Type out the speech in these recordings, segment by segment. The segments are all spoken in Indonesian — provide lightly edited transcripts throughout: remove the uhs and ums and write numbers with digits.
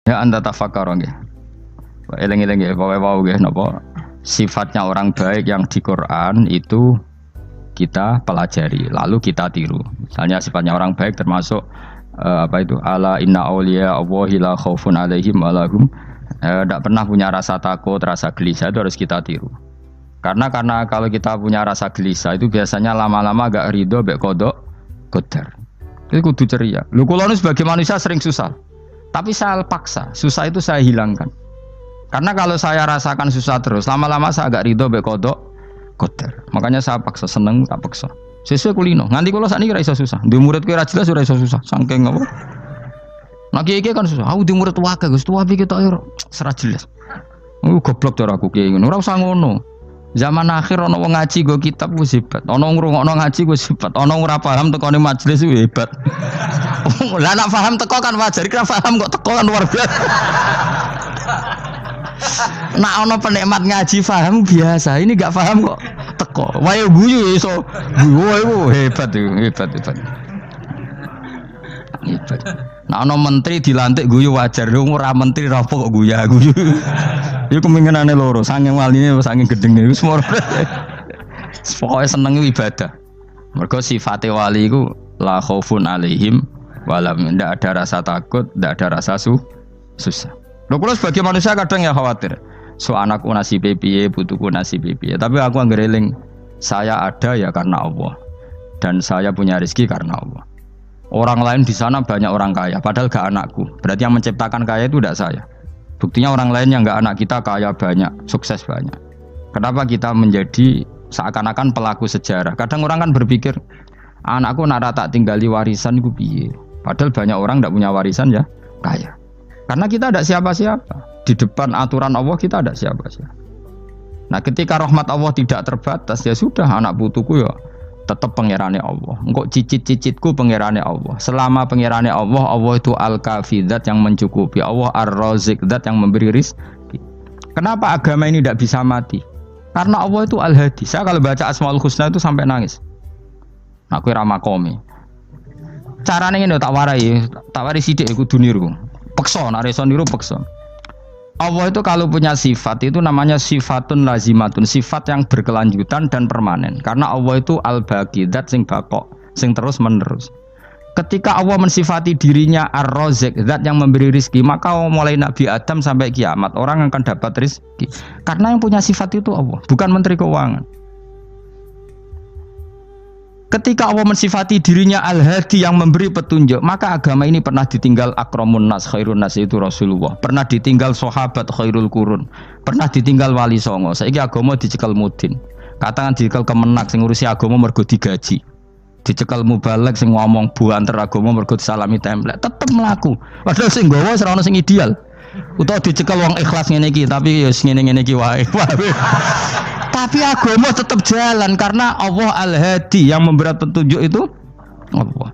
Ya anda tafakar nggih. Eling-eling nggih, pokoke wau nggih napa sifatnya orang baik yang di Quran itu kita pelajari, lalu kita tiru. Misalnya sifatnya orang baik termasuk apa itu? Ala inna auliya Allahi la khaufun alaihim wa lahum tidak pernah punya rasa takut, rasa gelisah, itu harus kita tiru. Karena kalau kita punya rasa gelisah itu biasanya lama-lama agak ridho mbek kodok qadar. Itu kudu ceria. Lho kula nu sebagai manusia sering susah. Tapi saya paksa, susah itu saya hilangkan. Karena kalau saya rasakan susah terus, lama-lama saya agak ridho mbek kodok qadar. Makanya saya paksa, seneng tak paksa. Sesuai kulino. Nganti kula sakniki ora iso susah. Di murid kowe ora jelas ora iso susah. Saking apa? Nah kiai kan susah. Aku di murid wae Gus, tuwa iki tok ora jelas. Goblok cara aku kiai ngono. Ora usah ngono. Zaman akhir ana wong ngaji go kitab wis hebat. Ana ngrungokno ngaji wis hebat. Ana ora paham tekone majelis wis hebat. Lah nek paham teko kan wajar, kira paham kok teko kan luar biasa. Nak ana penikmat ngaji paham biasa. Ini enggak paham kok teko. Wae guyu iso. Guyu hebat itu, hebat. Hebat. Nah ana menteri dilantik guyu wajar, ora menteri ra kok guyu. Iku kemungkinane loro, saking waline saking gedenge wis moro. Pokoke seneng ibadah. Mergo sifate wali iku la khaufun alaihim walam, ndak ada rasa takut, ndak ada rasa susah. Lho kula sebagai manusia kadang ya khawatir. So anakku nasibe piye, putuku nasibe piye. Tapi aku anggere eling, saya ada ya karena Allah. Dan saya punya rezeki karena Allah. Orang lain di sana banyak orang kaya, padahal gak anakku. Berarti yang menciptakan kaya itu tidak saya. Buktinya orang lain yang gak anak kita kaya banyak, sukses banyak. Kenapa kita menjadi seakan-akan pelaku sejarah? Kadang orang kan berpikir, anakku nak tak tinggali warisan itu piye. Padahal banyak orang tidak punya warisan ya kaya. Karena kita tidak siapa-siapa. Di depan aturan Allah kita tidak siapa-siapa. Nah ketika rahmat Allah tidak terbatas, ya sudah anak putuku ya tetap pangerane Allah. Engkau cicit-cicitku pangerane Allah. Selama pangerane Allah, Allah itu al-kafi, zat yang mencukupi. Allah ar-razik, zat yang memberi rizki. Kenapa agama ini tidak bisa mati? Karena Allah itu al-hadi. Saya kalau baca Asmaul Husna itu sampai nangis. Nah, aku ramakomi. Caranya ini tak warai sidik aku duniru. Pekso, nareso niru pekso. Allah itu kalau punya sifat itu namanya sifatun lazimatun, sifat yang berkelanjutan dan permanen. Karena Allah itu al-baqi, zat sing baqo, sing terus menerus. Ketika Allah mensifati dirinya ar-razik, zat yang memberi rizki, maka mulai Nabi Adam sampai kiamat orang akan dapat rizki. Karena yang punya sifat itu Allah, bukan menteri keuangan. Ketika Allah mensifati dirinya al-hadi yang memberi petunjuk, maka agama ini pernah ditinggal akramun nas, khairun nas itu Rasulullah. Pernah ditinggal sahabat khairul qurun. Pernah ditinggal wali songo. Saiki agama dicekel mudin. Katakan dicekel kemenak sing ngurusi agama mergo digaji. Dicekel mubalek sing ngomong buanter agama mergo disalami template. Tetep mlaku. Padahal sing nggawa ora ono sing ideal. Utawa dicekel wong ikhlas ngene iki, tapi ya ngene-ngene iki wae. Tapi agama tetap jalan karena Allah al-hadi yang memberi petunjuk itu Allah.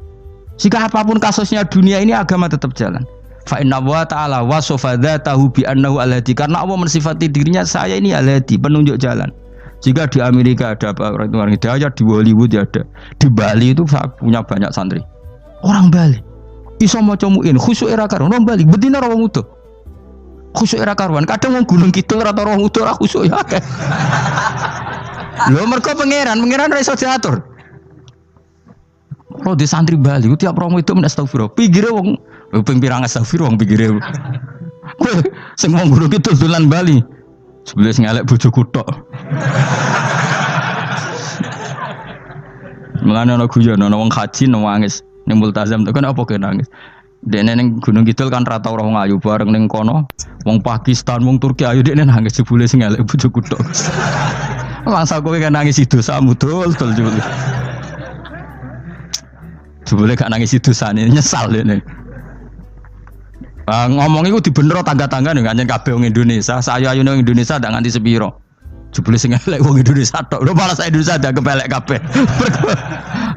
Jika apapun kasusnya dunia ini agama tetap jalan. Fa inna wa ta'ala wasofa dzatahu bi annahu al-hadi, karena Allah mensifati dirinya saya ini al-hadi, penunjuk jalan. Jika di Amerika ada orang hidayah, di Hollywood ada, di Bali itu punya banyak santri. Orang Bali iso maca muin khusyuk era karo orang Bali bedina ora wong utuh. Khusyuk era karuan, kadang wong Gunung Kidul rata roh utuh ora khusyuk ya akeh. Lho mergo pangeran ora iso diatur. Oh di santri Bali ku tiap romo itu men astagfirullah. Pinggire wong ping pirang astagfirullah wong pinggire. Kowe sing wong Gunung Kidul dolan Bali. Sebelah sing elek bojoku tok. Mulane ana guyon ana wong haji nangis ning multazam tok kan apa kene nangis. Dene ning Gunung Kidul kan rata ora wong ayu bareng ning kono, wong Pakistan, wong Turki ayu dekne nangis jebule sing elek bojoku tok. Langsung kowe kan nangis dosamu dol jebule. Jebule gak nangis dosane nyesal dene. Ngomong iku dibenero tangga-tangga ning kanjen kabeh wong Indonesia, sayu-ayune wong Indonesia ndak nganti sepiro. Jebule sing elek wong Indonesia tok. Lho malah sak Indonesia ndak kepelek kabeh.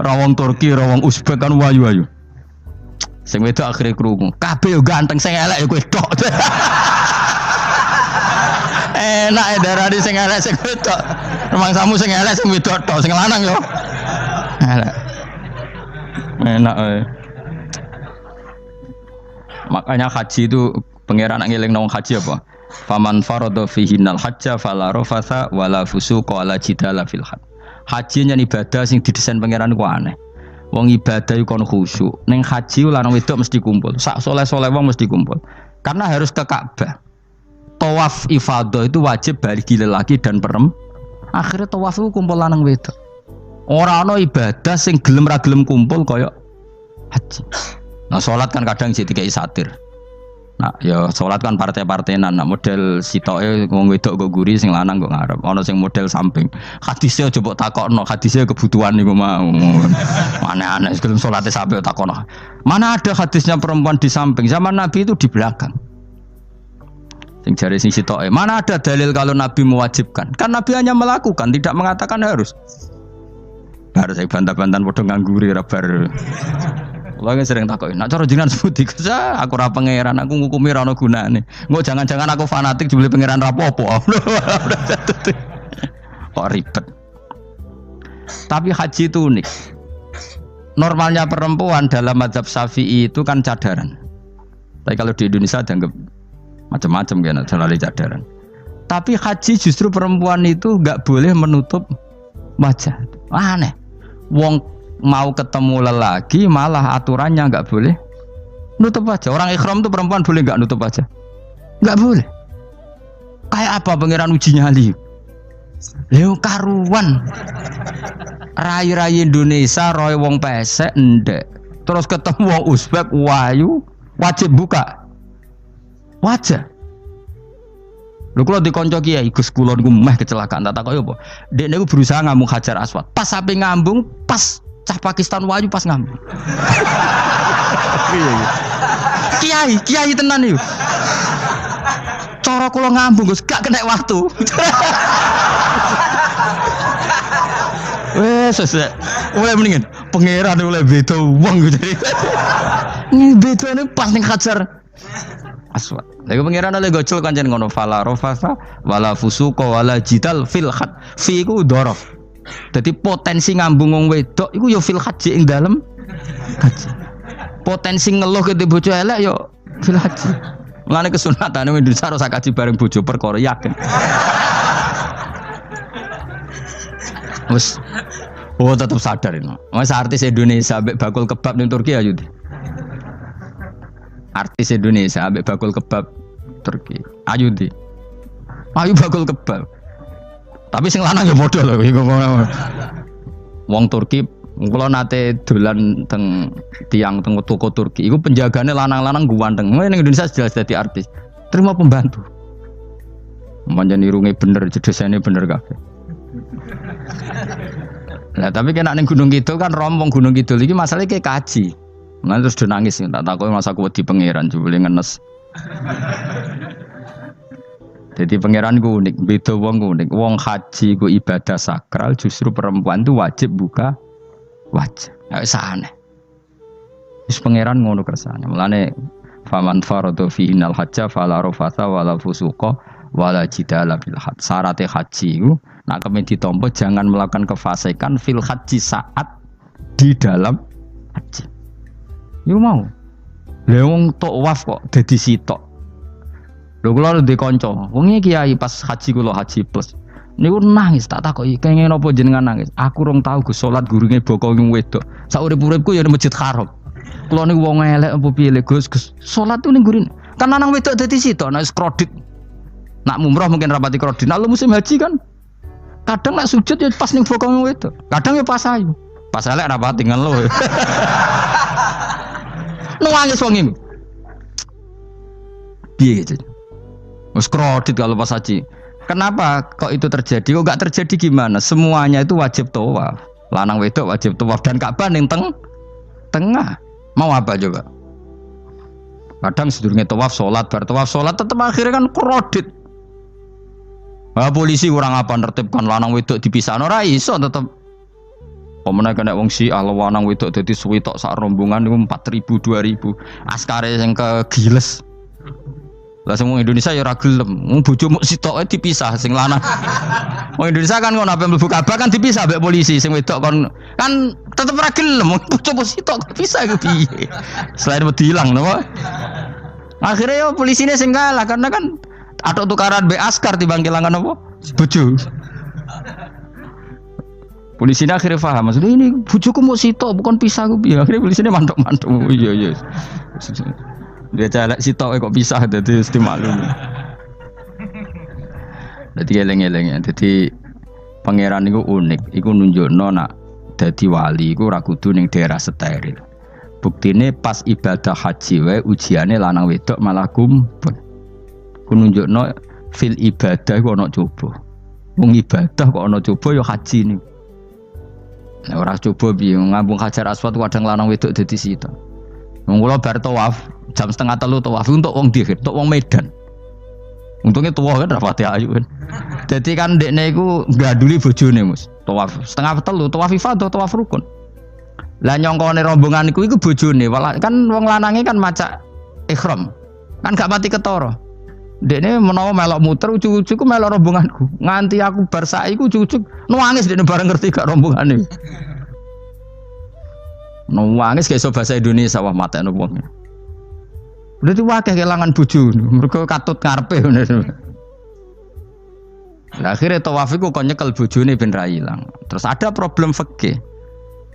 Ra wong Turki, ra wong Uzbek kan wayu-wayu. Sing wedok akhire krungu. Kabeh yo ganteng sing elek yo kowe tok. Enak e darani sing elek sing wedok. Rumangsamu sing elek sing wedok tok, sing lanang yo. Elek. Enak e. Makanya haji itu Pangeran nak ngelingno wong haji apa? Faman farada fihinnal hajja fala rafatha wala fusuqa wala jidala fil hajj. Haji nyen ibadah sing didesain pangeran ku aneh. Wong ibadah iku kon khusyuk. Ning haji lanang wedok mesti kumpul. Sak soleh-soleh wong mesti kumpul. Karena harus ke Ka'bah. Tawaf ifadah itu wajib bagi lelaki dan perempuan. Akhirnya tawaf itu kumpul lanang wedok. Ora ana ibadah sing gelem ra gelem kumpul kaya haji. Nah salat kan kadang jadi dikai satir. Nah, ya sholat kan partai-partainan. Nah, model sitoke wong wedok kok guri sing lanang kok ngarep. Ana sing model samping. Hadise aja mbok takokno, hadise kebutuhan niku mau. Aneh-aneh sebelum salate sampe takokno. Mana ada hadisnya perempuan di samping? Zaman Nabi itu di belakang. Sing jare sing sitoke, mana ada dalil kalau Nabi mewajibkan? Kan Nabi hanya melakukan, tidak mengatakan harus. Baru saya bantah-bantahan padha ngangguri ra bar. Kula sering takoki, nek cara jenengan sebuti kesa aku ora pangeran, aku ngukumi ora ono gunane. Engko jangan-jangan aku fanatik jebule pangeran ra apa-apa. Kok ribet. Tapi haji itu unik. Normalnya perempuan dalam mazhab Syafi'i itu kan cadaran. Tapi kalau di Indonesia dianggap macam-macam kan selalu cadaran. Tapi haji justru perempuan itu enggak boleh menutup wajah. Aneh. Wong mau ketemu lelaki malah aturannya nggak boleh nutup wajah. Orang ikhram tuh perempuan boleh nggak nutup wajah? Nggak boleh. Kayak apa pangeran uji nyali? Leo karuan. Rai-rai Indonesia roy wong pesek ndek. Terus ketemu wong Uzbek wayu wajib buka wajah. Lho kula dikonco kiai Gus kula niku meh kecelakaan tak takoki apa? Dek niku berusaha ngambung Hajar Aswad. Pas sampe ngambung pas cah Pakistan wayu pas ngambung. Kiai tenan iki. Cara kula ngambung Gus gak kena waktu. Wes oleh mendingan pangeran oleh beda wong gitu. Ini bedane pas ning Hajar Aswad. Lagi pangeran oleh gocol kancen ngono fala rafasa wala fusuqa wala jidal fil khat. Fi iku dhorof. Jadi potensi ngambung wong wedok iku ya fil haji ing dalem haji. Potensi ngeluh ke bojo elek ya fil haji. Mulane kesunatane Indonesia ora kaji bareng bojo perkara yakin. Wes tetep sadar ini. Mas artis Indonesia ambek bakul kebab ning Turki ayo. Artis Indonesia ambek bakul kebab Turki. Ayo di. Ayo bakul kebab. Tapi sing lanang ya padha lho iku. Wong Turki kula nate dolan teng tiang teng toko Turki. Iku penjagane lanang-lanang guanteng. Ning Indonesia jelas dadi artis. Terima pembantu. Manjan irunge bener, jedesane bener kabeh. Lah tapi kena ning Gunung Kidul kan rombong Gunung Kidul iki masalahnya kayak kaji. Nah terus do nangis tak takoki masa aku wedi pangeran jebule ngenes. Jadi pangeran ku unik, beda wong ku unik. Wong haji ku ibadah sakral, justru perempuan itu wajib buka wajah. Ya wis aneh. Wis pangeran ngono kersane. Mulane faman faradu fi innal hajja fala rafatha wala fusuqa wala jidala bil hajj. Syarat haji ku nak kemen ditampa jangan melakukan kefasikan fil haji saat di dalam haji. Yo mau. Lha wong tawaf kok dadi sitok. Lho kula ndek kanca, wong iki kiai pas haji kula haji plus. Niku nangis tak takoki, kenging napa jenengan nangis? Aku rong tau Gus salat gurunge boko wong wedok. Sak urip-uripku ya ning Masjid Haram. Kula niku wong elek apa piye Gus? Salat tu ning gurine. Kan lanang wedok dadi sitok nek kredit. Nak mumrah mungkin rapati kredit. Nak musim haji kan kadang nak sujud ya pas ning boko wong wedok. Kadang ya pas ayu. Pas elek rapati ngeluh. Nangis wong iki. Piye gitu? Mas kredit kalau pas haji. Kenapa kok itu terjadi? Kok enggak terjadi gimana? Semuanya itu wajib tawaf. Lanang wedok wajib tawaf dan Ka'bah ning tengah. Mau apa coba? Kadang sedurunge tawaf salat, bar tawaf salat tetep akhirnya kan kredit. Wah polisi kurang apa nertibkan lanang wedok dipisahno ora iso tetep. Pemene kena wong si ala lanang wedok dadi suwi tok sak rombongan niku 4.000 2.000. Askare sing kegiles. Lah semua Indonesia ya ora gelem. Wong bojomu sitoke dipisah sing lanang. Wong Indonesia kan ngono ape mlebu Ka'bah kan dipisah mbek polisi sing wedok kan tetep ora gelem. Wong bojomu sitok dipisah iku piye? Selain wedi ilang napa? Akhirnya yo polisine sing kalah karena kan atau tukaran be askar timbang kelangan apa? Bojo. Polisine akhirnya paham maksudnya ini bojoku mau sitok bukan pisah ku piye. Akhirnya polisine mantuk-mantuk. Oh, iya. Dia celek sitok kok pisah dadi mesti maklum. Dadi eleng-eleng ya. Dadi pangeran iku unik, iku nunjukno nak dadi wali iku ora kudu ning daerah steril. Buktine pas ibadah haji wae ujiane lanang wedok malah kumpul. Ku nunjukno fil ibadah iku ana coba. Wong ibadah kok ana coba ya haji niku. Nek ora coba piye ngambung Hajar Aswad kadang lanang wedok dadi sita. Wong kula bar tawaf jam 2:30 tawaf untuk wong dihir, untuk wong Medan. Untungnya tua kan rapati ayu kan. Jadi kan dekne iku ganduli bojone Mus. Tawaf 2:30 tawaf ifadah tawaf rukun. Lah nyongkone rombongan iku bojone, kan wong lanange kan macak ihram. Kan gak mati ketara. Dekne menawa melok muter ujug-ujug ku melok rombonganku. Nganti aku bar saiki ku ujug-ujug nangis dekne bareng ngerti gak rombongane. Nangis gak iso bahasa Indonesia wah matekno wong. Berarti wakil kelangan bojo, mereka katut ngarepe. Nah, akhirnya tawaf iku kon nyekel bojone ben ra ilang. Terus ada problem fikih.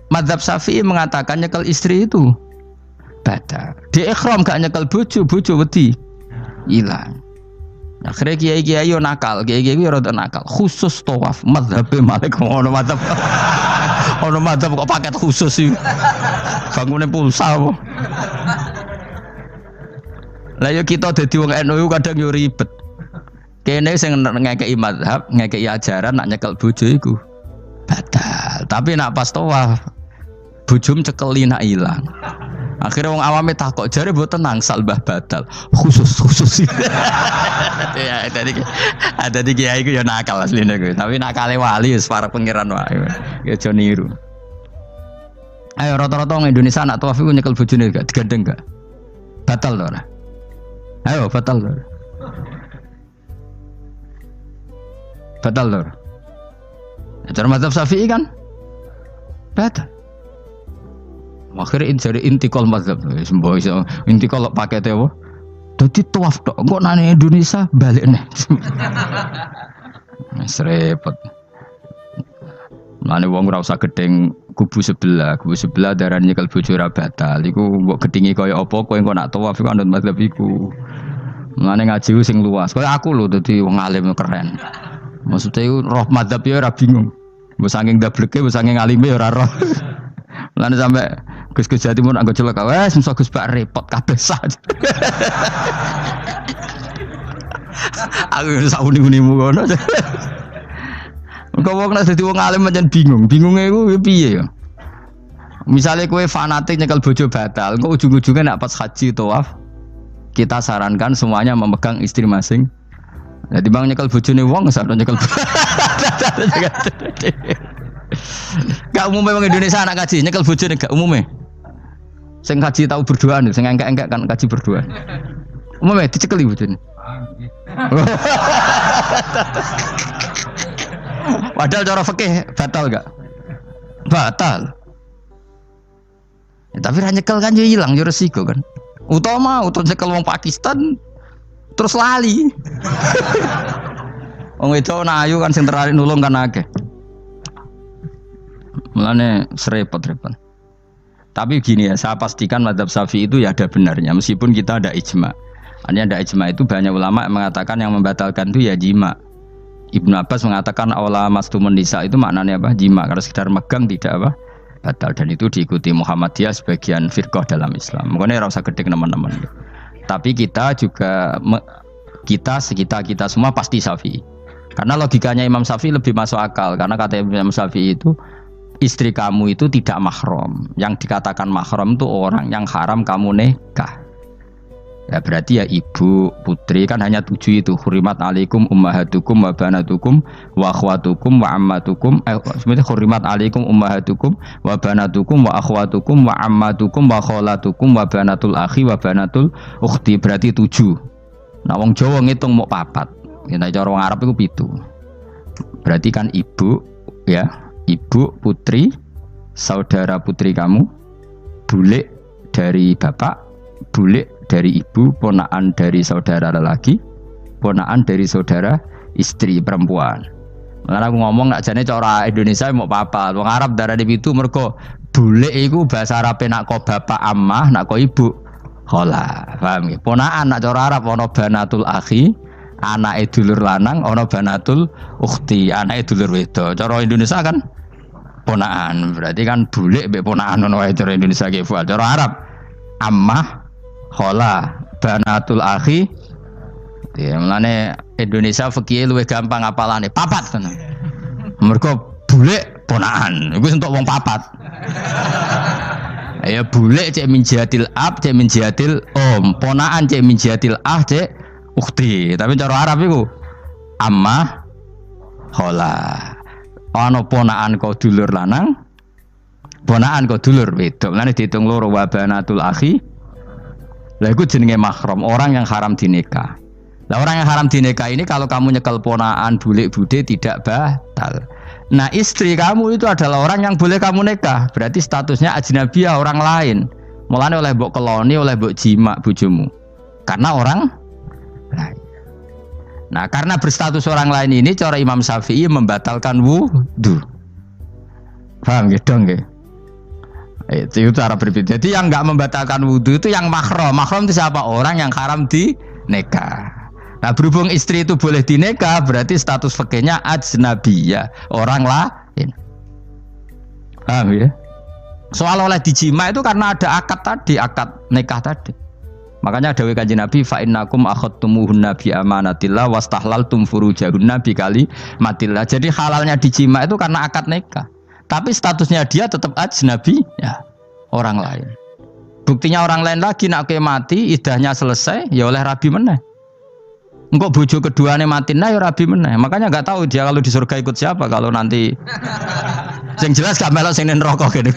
Madzhab Syafi'i mengatakan nyekel istri itu batal. Di ihram gak nyekel bojo wedi ilang. Akhirnya kiai-kiai yo nakal, kiai-kiai yo rada nakal. Khusus tawaf madzhab Malik ono madzhab. Ono madzhab kok paket khusus iki. Bangune pulsa apa? Lah yo kita dadi wong NU kadang yo ribet. Kene sing ngekeki mazhab, ngekeki ajaran nak nyekel bojo iku batal. Tapi nak pas tawaf bojom cekeli nak ilang. Akhirnya wong awame takok jare mboten nangsal mbah batal. Khusus. Ya ada di kiai iku yo nakal asline kuwi. Tapi nakale wali wis para pangeran wae. Ya aja niru. Ayo rata-rata wong Indonesia nak tawaf iku nyekel bojone gak digandeng gak? Batal to ora? Ayo batal lho. Batal lho. Cara mazhab Syafi'i kan batal. Akhirnya jadi intikal mazhab. Semboh iso intikal pakete apa? Dadi tawaf tok. Kok nang Indonesia balik neh. Wis repot. Mane wong ora usah gedeng kubu sebelah darane nyekel bojo ora batal. Iku mbok gedhingi kaya apa kowe engko nak tawaf iku anut mazhab iku. Mane ngaji sing luas. Kaya aku lho dadi wong alim keren. Maksudnya iku roh mazhab ya ora bingung. Mbok saking dableke, mbok saking alime ora roh. Mane sampe Gus Jati mun anggo celaka wes mesti Gus Bak repot kabeh sah. Aku sak uni-unimu ngono. Kau wong nek dadi wong alim pancen bingung. Bingunge iku piye ya? Misale kowe fanatik nyekel bojo batal, engko ujung-ujunge nek pas haji tawaf kita sarankan semuanya memegang istri masing. Jadi bang nyekel bojone wong sak nyekel. Gak umumnya wong Indonesia anak kaji nyekel bojone gak umumnya. Sing kaji tahu berduaan, sing engkek-engkek kan kaji berduaan. Umumnya dicekeli bojone. Padahal cara fikih batal gak? Batal. Ya, tapi nyekel kan yo hilang yo resiko kan. Utama nyekel wong Pakistan terus lali. Wong wedok ayu kan sing tertarik nulung kan akeh. Mulane serepot-repot. Tapi gini ya, saya pastikan mazhab Syafi'i itu ya ada benarnya meskipun kita ada ijma. Artinya ada ijma itu banyak ulama yang mengatakan yang membatalkan itu ya jima. Ibnu Abbas mengatakan awla mastumun nisa itu maknanya apa? Jima. Kalau sekedar megang tidak apa? Batal. Dan itu diikuti Muhammadiyah sebagian firqah dalam Islam. Makanya rasa gede teman-teman. Tapi kita juga kita semua pasti Syafi'i. Karena logikanya Imam Syafi'i lebih masuk akal. Karena kata Imam Syafi'i itu istri kamu itu tidak mahram. Yang dikatakan mahram itu orang yang haram kamu nikah. Ya berarti ya ibu, putri kan hanya 7 itu. Hurimat alaikum ummahatukum wa banatukum wa akhwatukum wa ammatukum. Sebenarnya hurimat alaikum ummahatukum wa banatukum wa akhwatukum wa ammatukum wa kholatukum wa banatul akhi wa banatul ukhti. Berarti 7. Nah wong Jawa ngitung mau 4. Nek cara wong Arab itu 7. Berarti kan ibu ya, ibu, putri, saudara putri kamu, bulik dari bapak, bulik dari ibu, ponakan dari saudara lelaki, ponakan dari saudara istri perempuan. Karena aku ngomong nak jane cara Indonesia mau apa? Wong Arab darane pitu mergo bule iku bahasa Arab nak ko bapak ammah, nak ko ibu khola. Paham nggih? Ponakan nak cara Arab ana banatul akhi, anake dulur lanang, ana banatul ukhti, anake dulur wedok. Cara Indonesia kan ponakan. Berarti kan bule mbek ponakan ngono wae cara Indonesia ki. Cara Arab ammah, khola, banatul akhi. Ya, mulane Indonesia fikih luwih gampang apalane papat tenan. Mergo bule ponakan, iku entuk wong papat. Ya bule cek min jihatil ab, cek min jihatil om, ponakan cek min jihatil ah, cek ukhti. Tapi cara Arab iku ammah, khola. Ana ponakan kok dulur lanang, ponakan kok dulur wedok. Mulane diitung loro wa banatul akhi. Lah iku jenenge mahram, orang yang haram dinikah. Nah orang yang haram dinikah ini kalau kamu nyekel ponaan bulik bude tidak batal. Nah istri kamu itu adalah orang yang boleh kamu nikah. Berarti statusnya ajnabiyah, orang lain. Mulane oleh mbok keloni, oleh mbok jima bojomu. Karena orang lain. Nah karena berstatus orang lain ini cara Imam Syafi'i membatalkan wudu. Paham gitu nggih? Itu cara berbeda. Jadi yang enggak membatalkan wudu itu yang mahram. Mahram itu siapa? Orang yang haram dinikah. Nah berhubung istri itu boleh dinikah, berarti status fikihnya ajnabiyah, orang lain. Paham ya? Soal oleh dijima itu karena ada akad tadi, akad nikah tadi. Makanya dawuh Kanjeng Nabi, fa innakum akhadtumuhunna bi amanatillah wastahlaltum furujahunna bi kalimatillah. Jadi halalnya dijima itu karena akad nikah. Tapi statusnya dia tetap ajnabi, ya, orang lain. Buktinya orang lain lagi nak mati, idahnya selesai, ya oleh rabi meneh. Engkau bojo keduanya mati nah ya rabi meneh. Makanya nggak tahu dia kalau di surga ikut siapa kalau nanti. Yang jelas gak melok sing neraka gitu.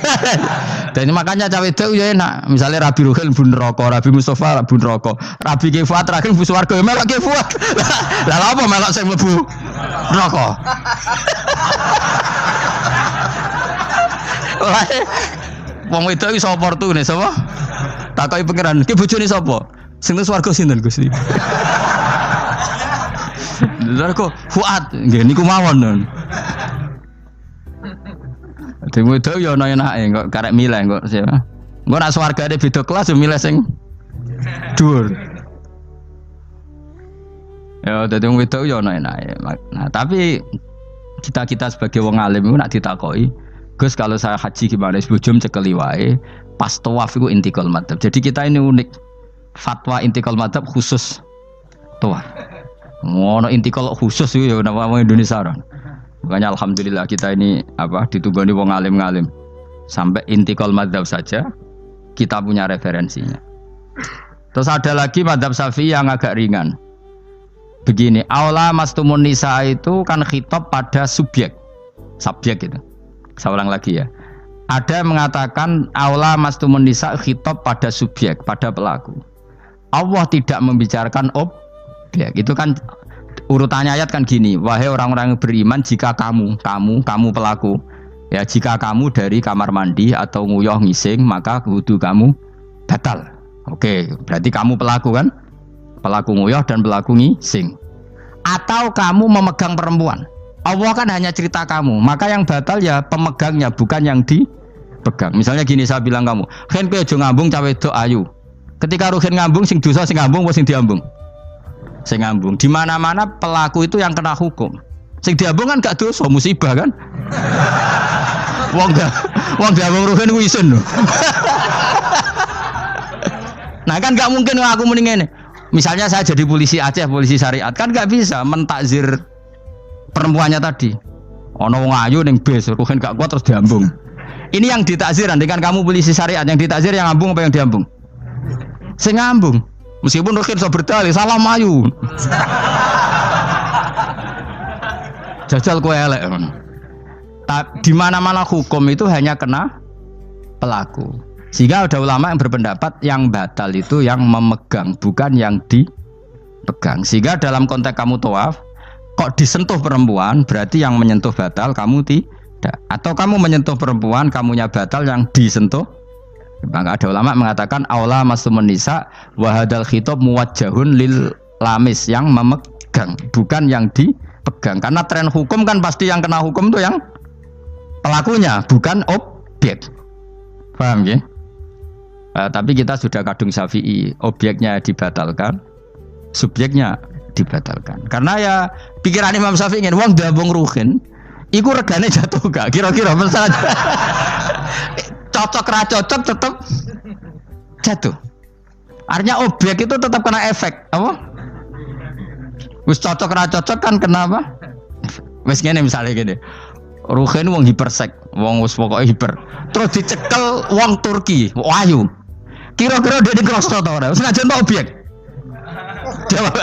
Dan makanya cawe itu ya enak. Misalnya Rabi Ruhil bun neraka, Rabi Mustafa bun neraka, Rabi Kifuat terakhir bun swarga ya melok Kifuat. Lah apa melok sing mlebu neraka? Wong wedok iso oportune sapa? Takoki pangeran, ki bojone sapa? Sing nang swarga sinten Gusti? Lha kok Fuad nggih niku mawon. Dene wedok ya ana enake kok karek milih kok. Engko nek swargane beda kelas yo milih sing dhuwur. Ya dadi wong wedok ya ana enake. Nah, tapi kita sebagai wong alim iku nek ditakoki, Gus kalau saya haji gimana? Bojom cekeli wae, pas tawaf iku intikal madzhab. Jadi kita ini unik. Fatwa intikal madzhab khusus tawaf. Ngono intikal khusus itu ya nama Indonesia orang. Makanya alhamdulillah kita ini ditunggoni wong alim-alim. Sampai intikal madzhab saja kita punya referensinya. Terus ada lagi madzhab Syafi'i yang agak ringan. Begini, aula mastumun nisa itu kan khitab pada subjek itu. Saya ulang lagi ya. Ada yang mengatakan aula mastumun nisa khitab pada subjek, pada pelaku. Allah tidak membicarakan objek. Itu kan urutannya ayat kan gini, wahai orang-orang yang beriman, jika kamu pelaku, ya jika kamu dari kamar mandi atau nguyuh ngising, maka wudu kamu batal. Oke, berarti kamu pelaku kan? Pelaku nguyuh dan pelaku ngising. Atau kamu memegang perempuan. Allah kan hanya cerita kamu, maka yang batal ya pemegangnya, bukan yang dipegang. Misalnya gini, saya bilang kamu, "Ken kowe aja ngambung cawe wedok ayu." Ketika ruhin ngambung sing dosa sing ngambung apa sing diambung? Sing ngambung. Di mana-mana pelaku itu yang kena hukum. Sing diambung kan gak dosa, musibah kan? Wong diambung ruhin ku isin lho. Nah kan gak mungkin aku muni ngene. Misalnya saya jadi polisi Aceh, polisi syariat, kan gak bisa mentakzir perempuannya tadi. Ono wong ayu ning bis, ruhin gak kuat terus diambung. Ini yang ditakzir, andai kan kamu polisi syariat, yang ditakzir yang ngambung apa yang diambung? Sing ngambung. Meskipun ruhin so berdalih, salah mayu. Jajal kowe elek. Di mana-mana hukum itu hanya kena pelaku. Sehingga ada ulama yang berpendapat yang batal itu yang memegang, bukan yang dipegang. Sehingga dalam konteks kamu tawaf, kok disentuh perempuan, berarti yang menyentuh batal, kamu tidak. Atau kamu menyentuh perempuan, kamunya batal, yang disentuh Maka ada ulama mengatakan aula masumun nisa wa hadzal khitab muwajjahun lil lamis yang memegang, bukan yang dipegang. Karena tren hukum kan pasti yang kena hukum itu yang pelakunya, bukan objek. Paham ya? Tapi kita sudah kadung Syafi'i, objeknya dibatalkan, subjeknya dibatalkan. Karena ya pikiran Imam Syafi'i ingin wong dabung ruhin, iku regane jatuh gak? Kira-kira misalnya cocok ra cocok tetap jatuh. Artinya objek itu tetap kena efek, apa? Wis cocok ra cocok kan kenapa? Wis ngene misalnya gini. Ruhin wong hipersek, wong wis pokoke hiper. Terus dicekel wong Turki, ayu. Kira-kira dia dikrosno ta ora? Wis ngajen ta objek. Jawab.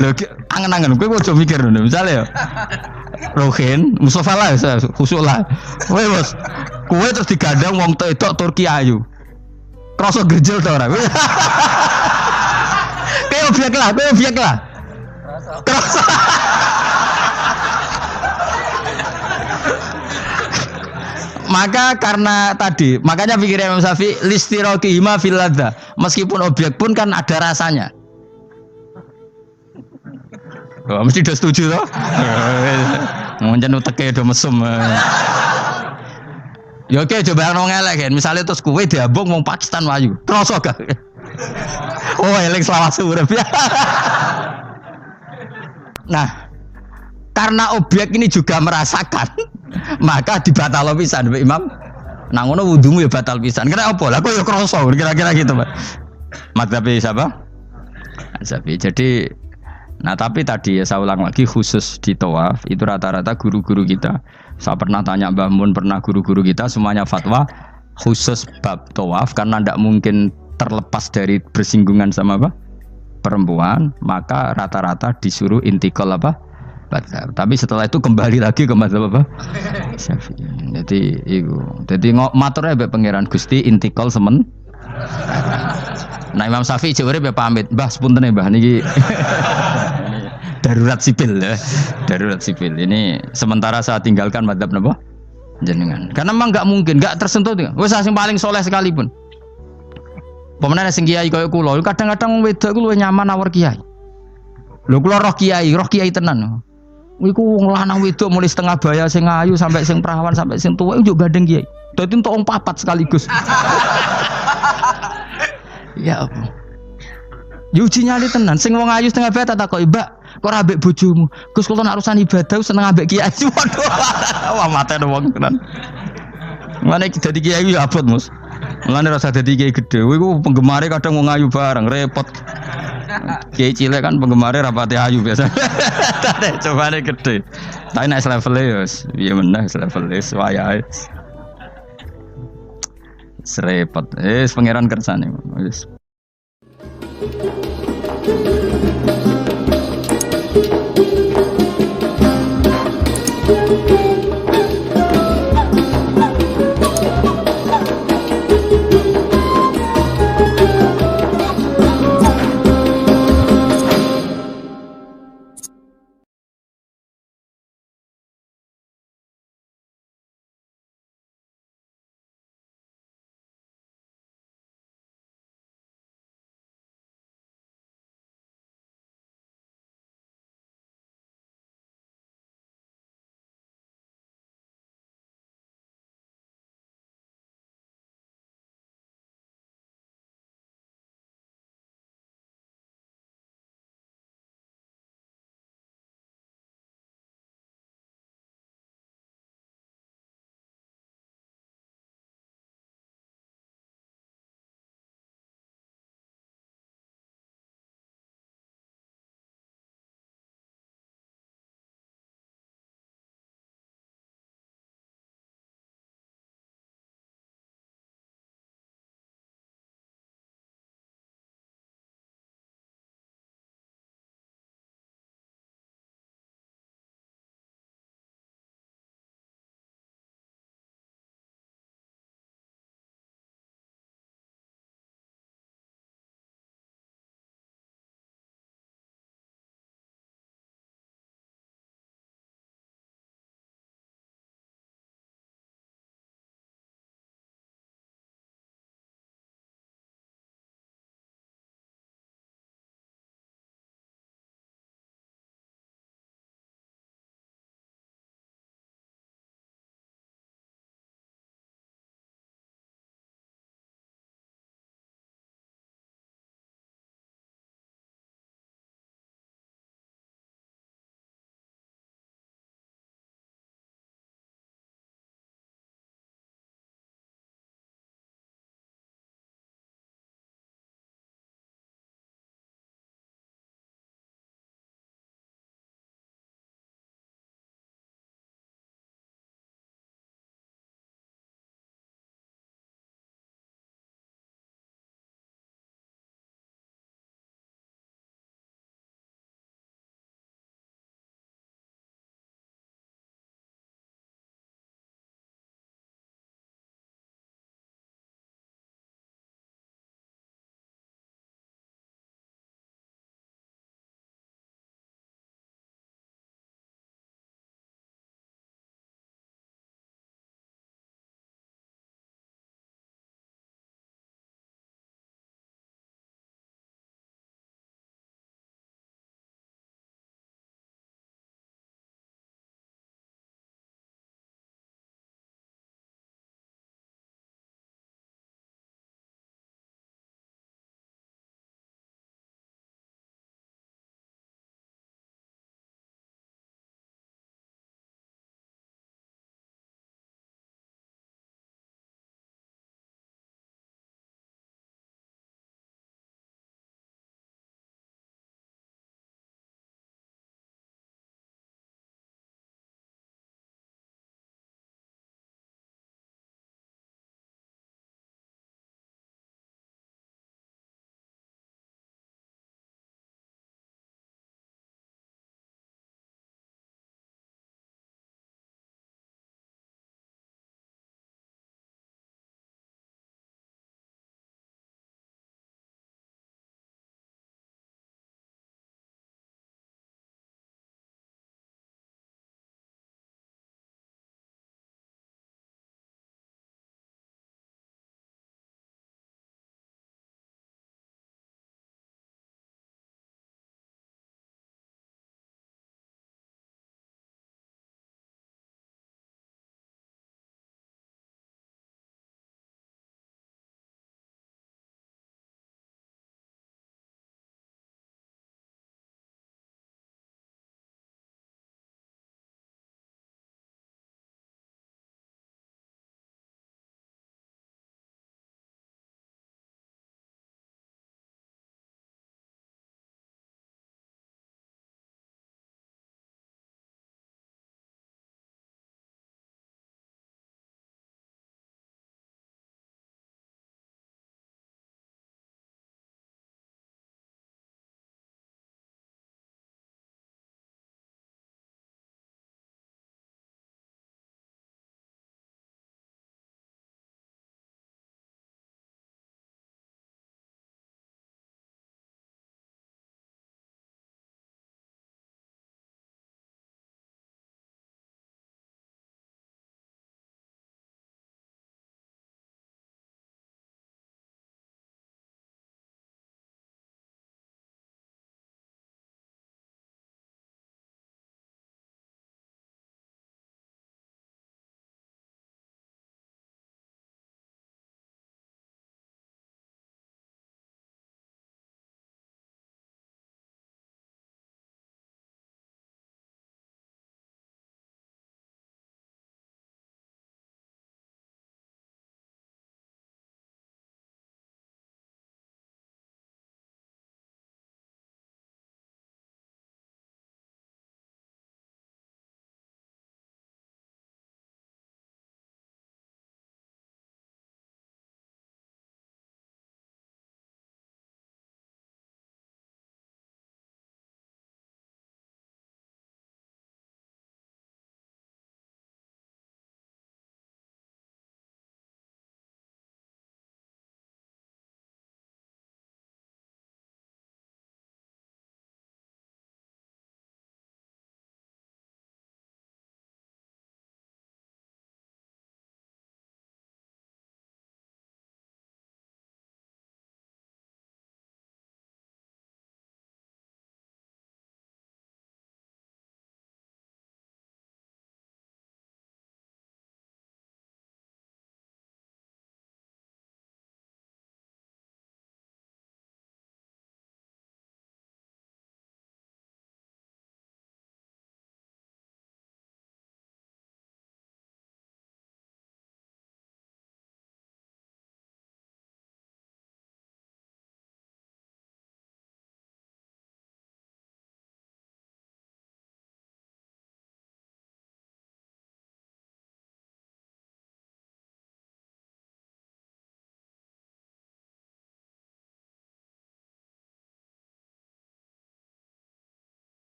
Lho angen-angen kowe ojo mikir ngono. Misale ya. Ruhin, Mustafa lah, khusuk lah. Kowe bos, kowe terus digandang wong wedok Turki ayu. Kroso gerjel ta ora? Kowe objek lah. Kroso. Maka karena tadi, makanya pikirnya Imam Syafi'i listiraqihima fil ladza. Meskipun objek pun kan ada rasanya. Oh, mesti udah setuju toh? Mungkin uteke do mesum. Ya oke coba nang elek kan. Misale terus kowe diambung wong Pakistan wayu. Kroso gak? Oh, elek selawase urip. Nah, karena objek ini juga merasakan, maka dibatal pisan Mbak Imam. Nang ngono wudumu ya batal pisan. Kira apa? Lah kok ya kroso kira-kira gitu, Pak. Madzhab siapa? Syafi'i. Jadi nah tapi tadi ya saya ulang lagi khusus di tawaf itu rata-rata guru-guru kita. Saya pernah tanya Mbah Mun, pernah guru-guru kita semuanya fatwa khusus bab tawaf karena tidak mungkin terlepas dari bersinggungan sama apa? Perempuan, maka rata-rata disuruh intikal apa? Madzhab. Tapi setelah itu kembali lagi ke madzhab apa? Syafi'i. Jadi itu. Jadi maturnya mbek pangeran Gusti intikal semen. Nah Imam Syafi'i jare be pamit, Mbah sepunten Mbah niki. Darurat sipil ya. Darurat sipil. Ini sementara saya tinggalkan madzhab napa? Jenengan. Karena memang enggak mungkin, enggak tersentuh. Wis sing paling soleh sekalipun. Pemenang sing kiai kaya kula, kadang-kadang wedok ku luwih nyaman awor kiai. Lho kula roh kiai tenan. Iku wong lanang wedok mulai setengah baya sing ayu sampai sing perawan sampai sing tuwa iku gandeng kiai. Dadi entuk wong papat sekaligus. Ya apa? Yuji nyali tenan, sing wong ayu setengah baya tak takoki, "Mbak, kok ora ambek bojomu?" Gus kula nak urusan ibadah seneng ambek kiai. Waduh. Wah matene wong tenan. Mane dadi kiai ya abot, Mus. Mulane rasa dadi kiai gedhe. Iku penggemare kadang wong ayu bareng, repot. Kiai cilik kan penggemare rapati ayu biasa. Coba nek gede. Tapi nek level ya piye meneh level wis wayahe. Serepot. Pangeran kersane wis.